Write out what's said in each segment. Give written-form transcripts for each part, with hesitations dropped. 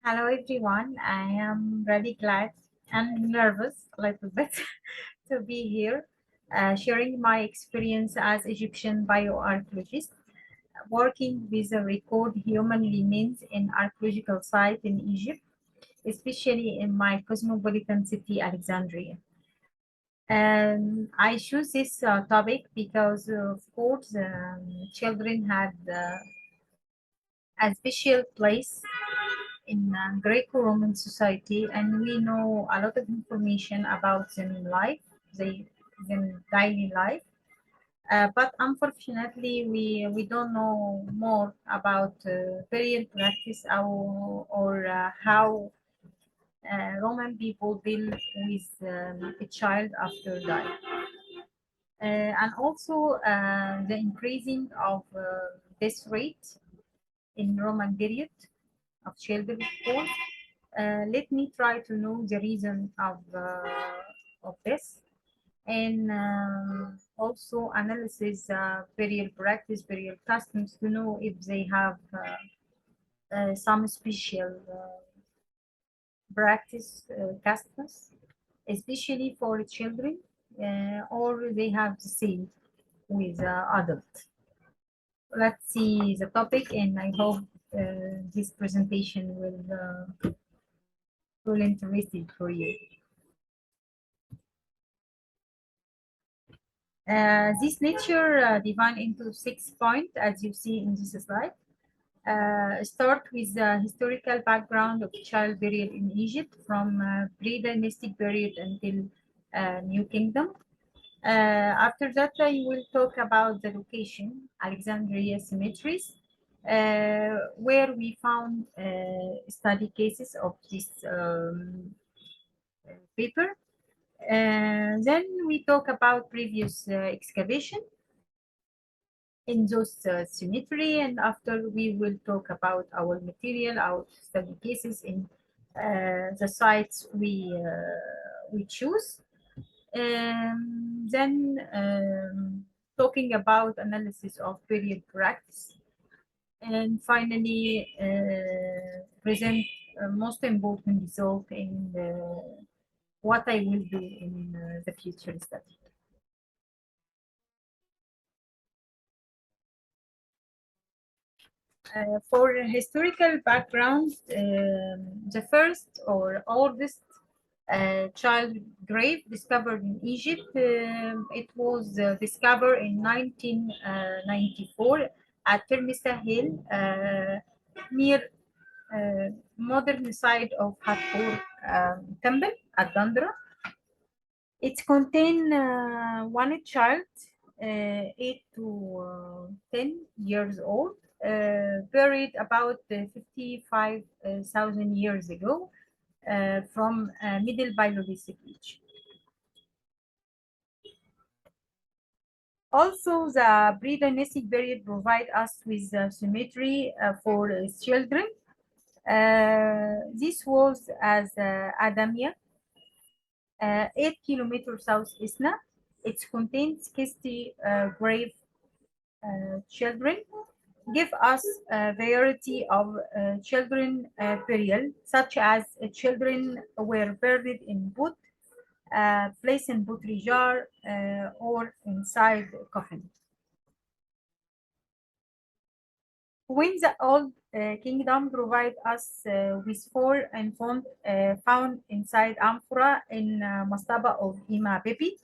Hello everyone. I am really glad and nervous a little bit to be here, sharing my experience as Egyptian bioarchaeologist, working with a record human remains in archaeological site in Egypt, especially in my cosmopolitan city, Alexandria. And I choose this topic because, of course, children had a special place in Greco-Roman society, and we know a lot of information about them life, they them daily life. But unfortunately, we don't know more about burial practice or how Roman people deal with a child after dying, and also the increasing of death rate in Roman period of children, of course. Let me try to know the reason of this, and also analysis burial practice, burial customs to know if they have some special practice customs, especially for children, or they have the same with adults. Let's see the topic, and I hope this presentation will interesting for you. This nature divide into 6 points, as you see in this slide. Start with the historical background of child burial in Egypt from pre-dynastic period until New Kingdom. After that, I will talk about the location, Alexandria cemeteries, where we found study cases of this paper. Then we talk about previous excavation in those cemetery, and after we will talk about our material, our study cases in the sites we choose. Then talking about analysis of period practice, and finally present most important result in what I will do in the future study. For historical background, the first or oldest child grave discovered in Egypt, it was discovered in 1994 at Termissa Hill, near modern site of Hathor Temple at Dandra. It contained one child, 8 to 10 years old, buried about 55,000 years ago from Middle Paleolithic Age. Also, the pre-dynastic period provide us with symmetry for children. This was as Adamia, 8 kilometers south Isna. It contains 60 grave children, give us a variety of children burial, such as children were buried in wood, placed in pottery jar, or inside coffin. When the Old Kingdom provide us with four infants found inside amphora in mastaba of Ima Bibi,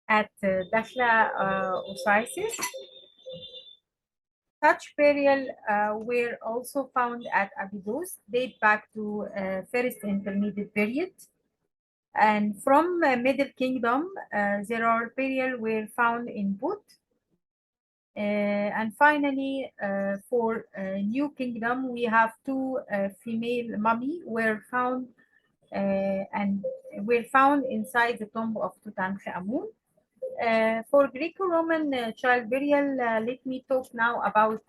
at Dakhla Osiris. Such burial were also found at Abydos, date back to First Intermediate period. And from Middle Kingdom, there are burial were found in wood. And finally, for New Kingdom, we have two female mummy were found and were found inside the tomb of Tutankhamun. For Greco-Roman child burial, let me talk now about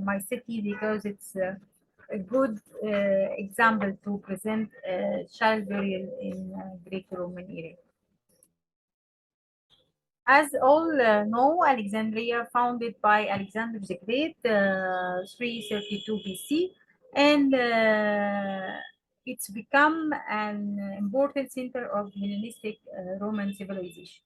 my city because it's a good example to present child burial in Greco-Roman era. As all know, Alexandria, founded by Alexander the Great, 332 BC, and it's become an important center of Hellenistic Roman civilization.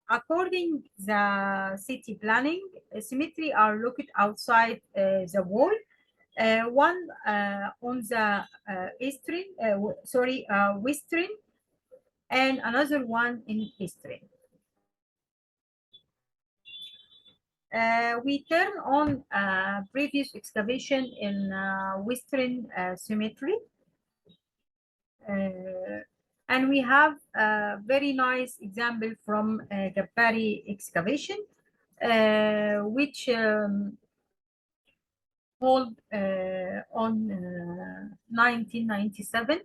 According the city planning, cemetery are located outside the wall. One on the western, and another one in eastern. We turn on previous excavation in Western Cemetery, and we have a very nice example from Gabari excavation, which hold on 1997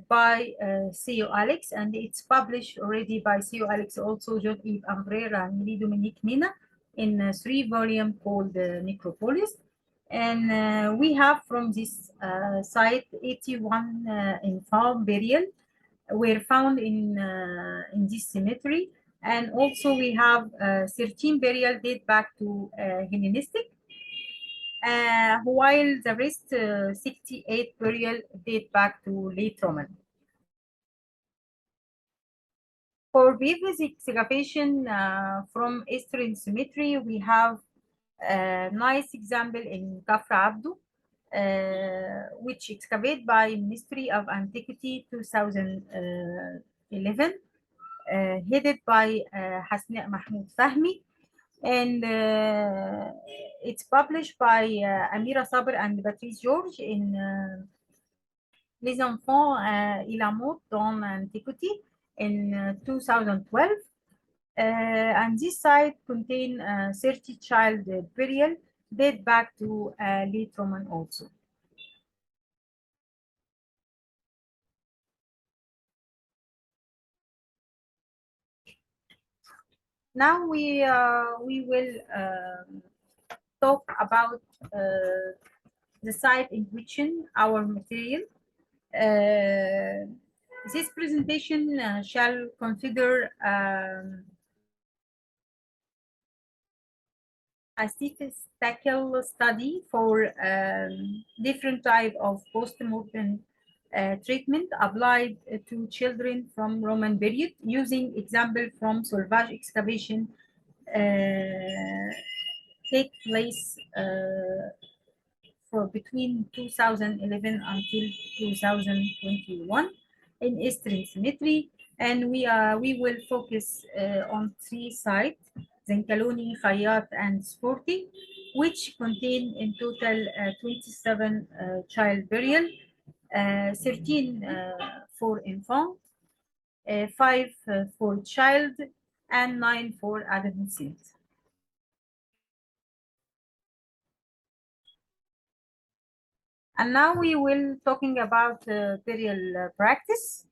by CEO Alex, and it's published already by CEO Alex, also John Eve Ambrera and Lee Dominique Mina in a 3-volume called Necropolis. And we have from this site 81 infant burial were found in this cemetery, and also we have 13 burial date back to Hellenistic, while the rest 68 burial date back to late Roman. For previous excavation from Eastern Cemetery, we have a nice example in Kafra Abdu, which excavated by Ministry of Antiquity 2011, headed by Hasna Mahmoud Fahmi, and it's published by Amira Sabr and Patrice George in Les enfants et la mode dans l'Antiquité in 2012. And this site contains 30 child burial date back to late Roman also. Now we will talk about the site in question, our material. This presentation shall consider a statistical study for different type of post-mortem treatment applied to children from Roman period using example from salvage excavation take place for between 2011 until 2021 in Eastern Cemetery, and we will focus on 3 sites: Zenkaloni, Khayat, and Sporting, which contain in total 27 child burial, 13 for infant, 5 for child, and 9 for adolescent. And now we will talking about burial practice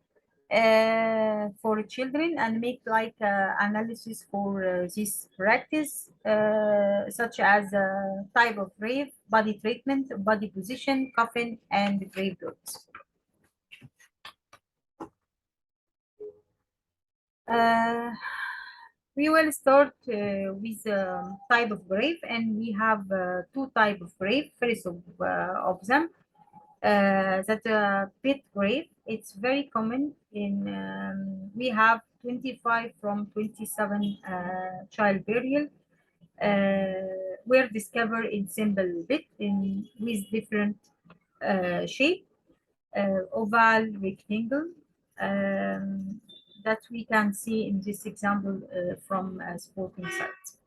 for children and make like analysis for this practice, such as type of grave, body treatment, body position, coffin, and grave goods. We will start with type of grave, and we have 2 type of grave. First of them, that pit grave. It's very common in. We have 25 from 27 child burial were discovered in simple pit with different shape, oval, rectangle. That we can see in this example from sporting sites.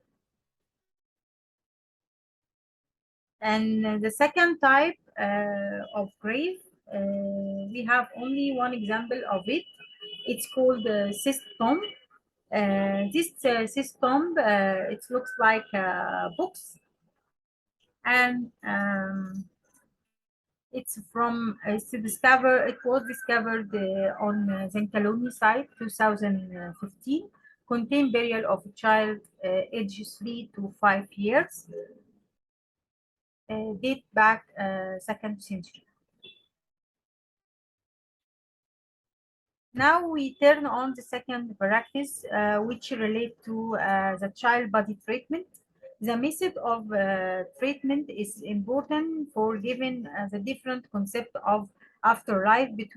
And the second type of grave, we have only one example of it. It's called cyst tomb. This cyst tomb, it looks like a box, and it was discovered on Zenkaloni site 2015. Contain burial of a child aged 3 to 5 years, date back 2nd century. Now we turn on the second practice, which relate to the child body treatment. The method of treatment is important for giving the different concept of afterlife the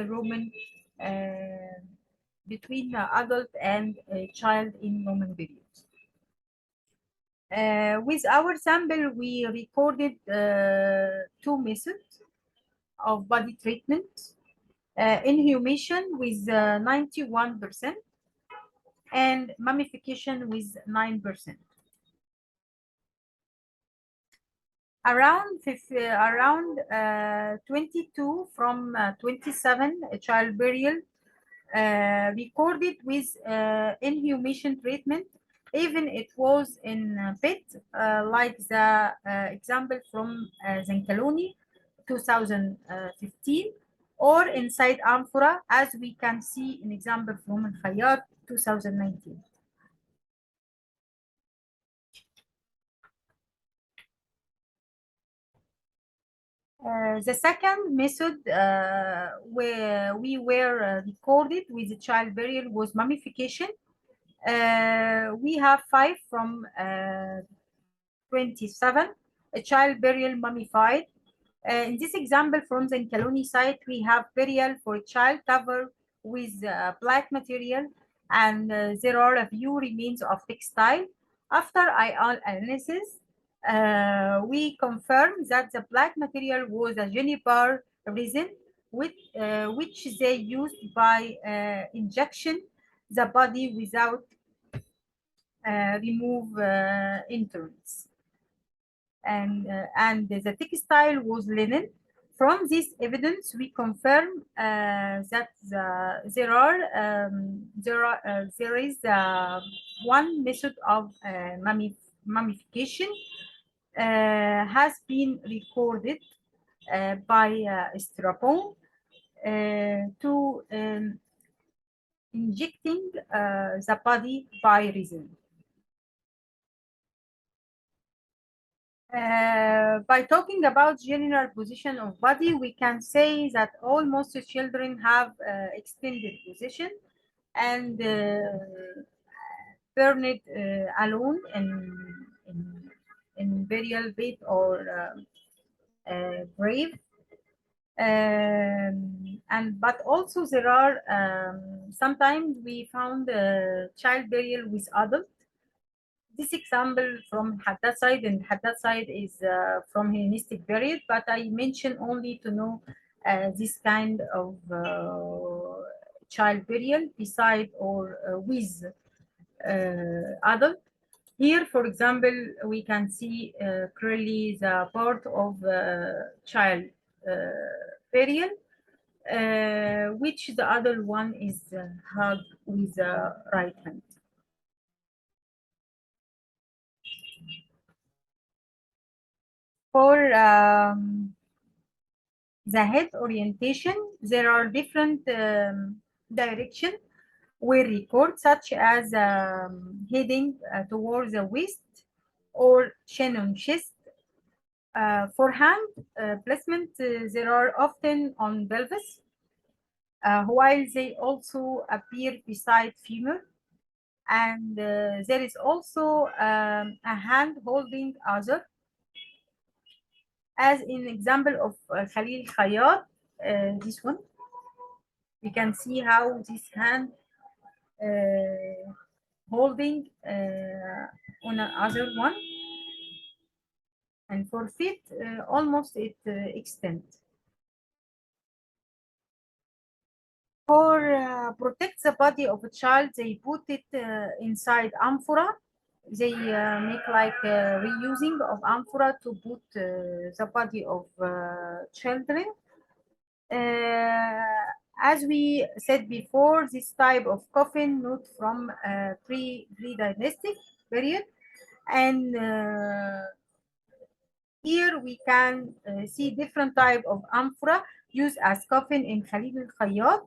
Roman, uh, between the adult and child in Roman period. With our sample, we recorded two methods of body treatment. Inhumation with 91% and mummification with 9%. Around 22 from 27 child burial recorded with inhumation treatment, even it was in pit, like the example from Zancaloni 2015, or inside amphora, as we can see in example from Khayat 2019. The second method where we were recorded with the child burial was mummification. We have 5 from 27, a child burial mummified. In this example from the Caloni site, we have burial for a child covered with black material, and there are a few remains of textile. After ion analysis, we confirmed that the black material was a juniper resin, which they used by injection the body without remove entrance, and the textile was linen. From this evidence, we confirm that there is one method of mummification has been recorded by Strapon to injecting the body by resin. By talking about general position of body, we can say that almost children have extended position and burned alone in burial bed or grave. And but also there are sometimes we found child burial with adult. This example from Haddad side, and Haddad side is from Hellenistic period, but I mention only to know this kind of child burial beside or with adult. Here, for example, we can see clearly the part of child burial, which the other one is held with the right hand. For the head orientation, there are different directions we record, such as heading towards the waist or chin on chest. For hand placement, there are often on pelvis, while they also appear beside femur. And there is also a hand holding other, as in example of Khalil Khayyat, this one. We can see how this hand holding on another one, and for feet almost it extends. For protect the body of a child, they put it inside amphora. They make like reusing of amphora to put the body of children. As we said before, this type of coffin not from pre-dynastic period, and here we can see different type of amphora used as coffin in Khalid al-Khayyat,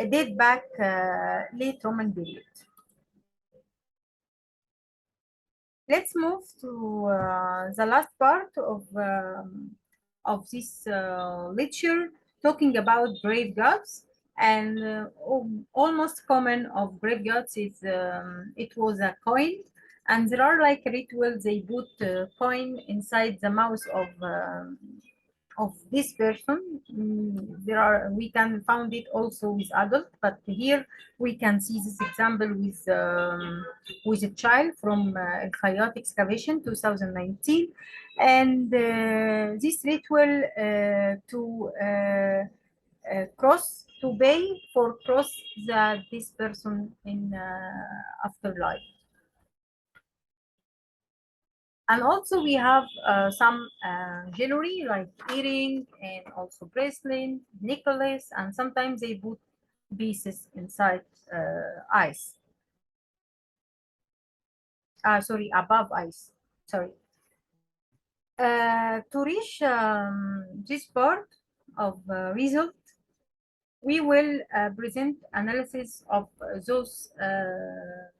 date back late Roman period. Let's move to the last part of this lecture, talking about grave gods. And almost common of graveyards is it was a coin, and there are like rituals. They put coin inside the mouth of this person. There are, we can found it also with adult, but here we can see this example with a child from El Khayat excavation 2019, and this ritual to cross, to pay for cross that this person in afterlife. And also we have some jewelry like earring and also bracelet, necklace, and sometimes they put pieces inside ice. Sorry, above ice. Sorry. To reach this part of result, we will present analysis of those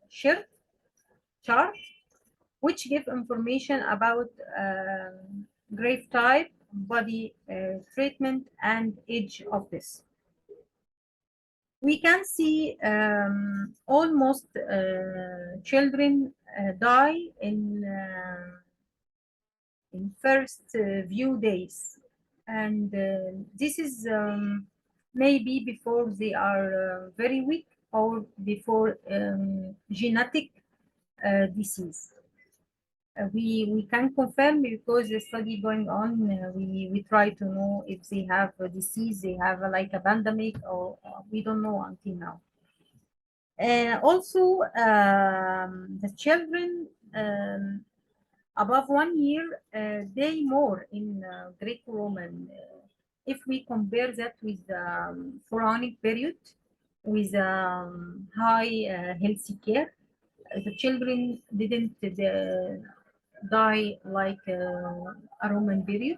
chart, which give information about grave type, body treatment, and age of this. We can see almost children die in first few days, and this is maybe before they are very weak or before genetic disease. We can confirm because the study going on. We try to know if they have a disease, they have like a pandemic, or we don't know until now. Also, the children above 1 year, they more in Greco-Roman. If we compare that with the pharaonic period, with high healthy care, the children didn't die like a Roman period.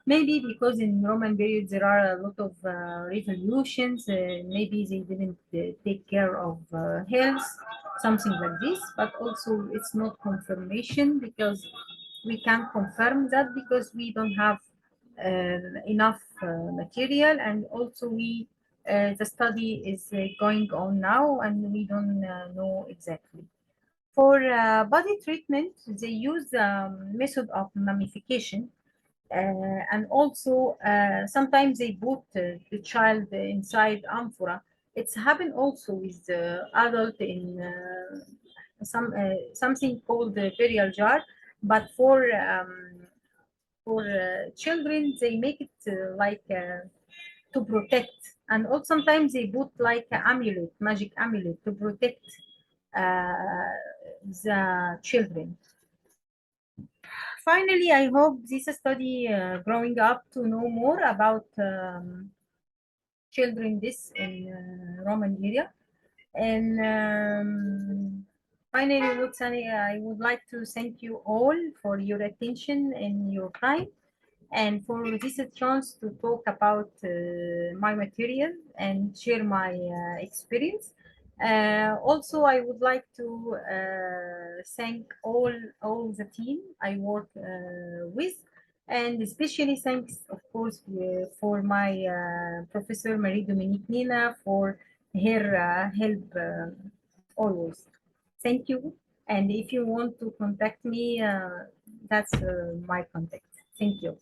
Maybe because in Roman period there are a lot of revolutions. Maybe they didn't take care of health, something like this. But also it's not confirmation because we can't confirm that because we don't have enough material, and also we the study is going on now and we don't know exactly. For body treatment, they use method of mummification, and also sometimes they put the child inside amphora. It's happened also with the adult in something called the burial jar, but for children they make it like to protect, and also sometimes they put like an amulet, magic amulet, to protect uh, the children. Finally, I hope this study growing up to know more about children this in Roman area. And finally, I would like to thank you all for your attention and your time, and for this chance to talk about my material and share my experience. Also, I would like to thank all the team I work with, and especially thanks, of course, for my Professor Marie Dominique Nina for her help always. Thank you. And if you want to contact me, that's my contact. Thank you.